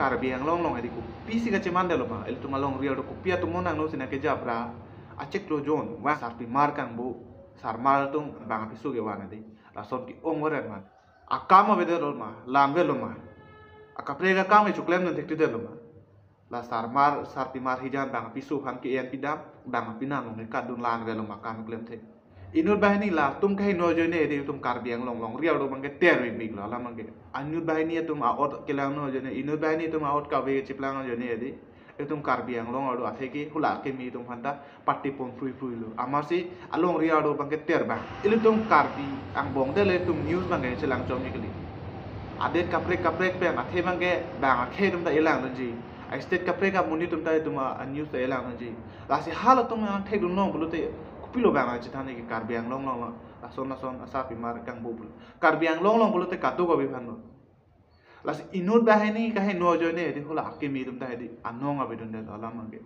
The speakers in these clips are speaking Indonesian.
karbiang long long edi ku pisi ka ceman de lo ma el tuma long ria do ku pia tumo nang no sina ke jabra acek lo jon wa sarpi mar kang bu sarmal tung bang pisu ge wana di la son ki ongore ma akama bede lo ma lambe lo ma akaprega kam e chuklem nan tekti de lo ma la sarmar sarpi mar hijan bang pisu han ki en pidam bang pinang ngi kadun lan ve lo ma kam klem the inut bahini la tum kai no jone de tum karbiang long long riau do mangke ter wi big la mangke anut bahini tum aot kelang no jone inut bahini tum aot ka ve chiplang jone de tum karbiang long ado atheki hula ke mi tum hanta patti pon frui frui lo amasi along riau do mangke ter ba ilu tum karbi ang bong de le tum news mangke chelang chom nikli adet kaprek kaprek pe athe mangke bang khe tum ta elang ji ai state kaprek ka muni tum ta tum news ta elang ji la si hal tum ang thek dun no bulute pilo bang aja tane ki karbiang long long ason asa pimar kang bubul karbiang long long bulu te katu ko bihan no las inut bahini kahe no jone di hula akke mi dum ta di anong abidun de alam mangi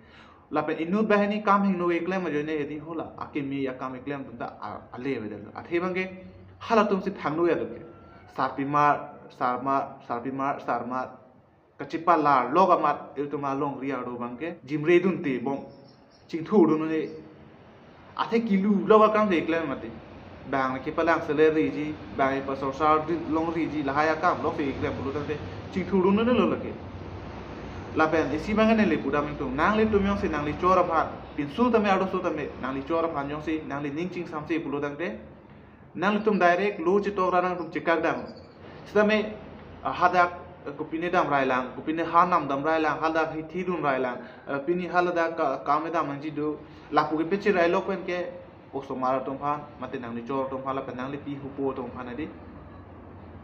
lapen inut bahini kam hing no eklem jone di hula akke mi akam eklem dum ta ale bedel athe bange hala tum si thang no ya de sarma kachipa la loga mat iltuma long ria do bange jimre dun te bom ching thu dun ne athe kilu loga kam de eklen mate bang ke palang salary ji bang pa social long ri ji lahaya kam lo fe eklen bulu tante ching thuru no lo lake la pen isi bang ne le pura ming tum nang le tum yong se nang li chora pha pin su tame ado su tame nang li chora pha yong se nang li ning ching sam se bulu tante nang li tum direct lo chi to ra nang tum chikak dam stame hadak kupine dam railang kupine hanam dam railang halda thi dun railang pini halda kame dam manji do lapu ke pechi railo pen ke oso mara tum phan mate nang ni chor tum phala penang li pi hu po tum phan adi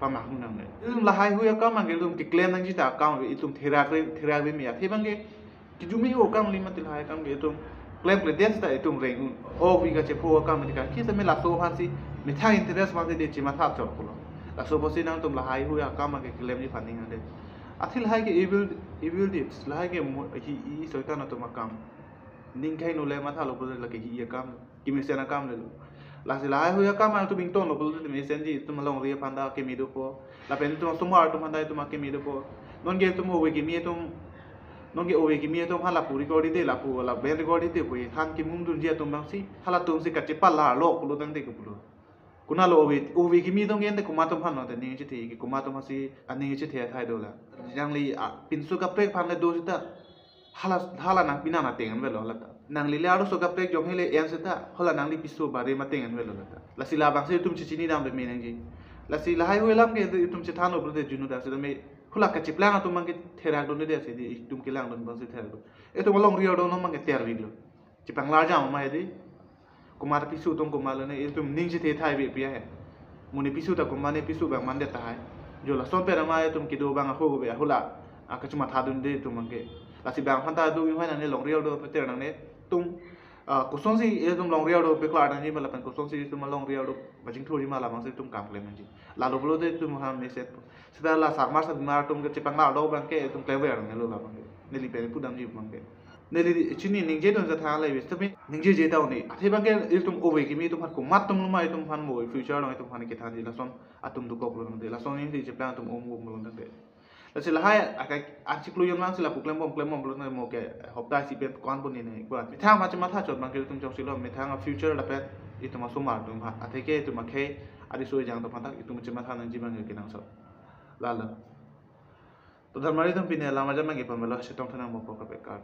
pama hu nang ne la hai hu ya kam angel tum ki claim nang ji ta kam itum thera be mi ya the bange ki jumi o kam li matil hai kam ge tum claim le des ta itum reng o bi ga che po kam ni ka ki se me la so phan si mi tha interest ma se de chi ma tha chor ko la so bosi nang tum la hai hu ya kam ge claim ni phan ning ade athil hai ke evil deeds la hai ke hi soitan na tum kam ning kai no le ma tha lo bul la ke hi kam ki mi se na kam le la se la hu ya kam tu bing ton lo bul mi sen ji tu ma long ri phanda ke mi do po la pen tu so mar tu phanda tu ma ke mi do po non ge tu mo we ki mi tu non ge o we ki mi tu hala pu record de la pu la ben record de ko han ki mum dun ji tu bang si hala tu si ka che pa la lo ko lo dang de ko lo kuna lo o we ki mi tu gen de ko ma tu phan no de ning chi thi ki ko ma tu ma si ani chi the thai do la jang li pin su ka prek phan le do si ta hala nang pina na tengan velo lata nang li laro so ka prek jom hele yang seta hala nang li pisu bare ma tengan velo lata la sila bang se tum chichini dam be menang ji la sila hai welam ke tum che thano bro de junu da se me hula ka chiplang tum mang ke thera do ne de se di tum ke lang don bang se thera do e to malong rio do no mang ke ter viglo chipang la jam ma de kumar pisu tum kumal ne e tum ning ji the thai be pia he muni pisu ta kumane pisu bang man de ta hai jo la son pe ma tum ki do bang ho go be hula ka chuma thadun de tum mang ke la si bang phanta du yin hana ne long riau do peter nang ne tum ko song si e tum long riau do pe klar nang ni mala pan ko song si tum long riau do bajing thuri mala mang se tum kam klem ji la lo blo de tum ha me set sida la sarmar sa mar tum ke chipang la do bang ke tum clever nang lo la bang ne li pe pu dam ji bang ke ne li chini ning je don sa tha lai wis tame ning je daw ni athe bang ke e tum ove ki mi tum hat ko mat tum ma tum phan mo future no tum phan ke tha ji la son atum du ko lo nang de la son ni de chipang tum om lo nang de la sila hai akai artiklu yang lang sila puklem bom belum na mo ke hopta si pe kon bun ni ne ko mi thang ma chama tha chot bang ke tum chok silo mi thang future la pe itu ma sumar tum ha athe ke itu ma khe adi so jang to phantak itu ma chama tha nang ji bang ke nang so la to dharmari tum pine la ma jama ke pamelo se tong thana mo ko pe ka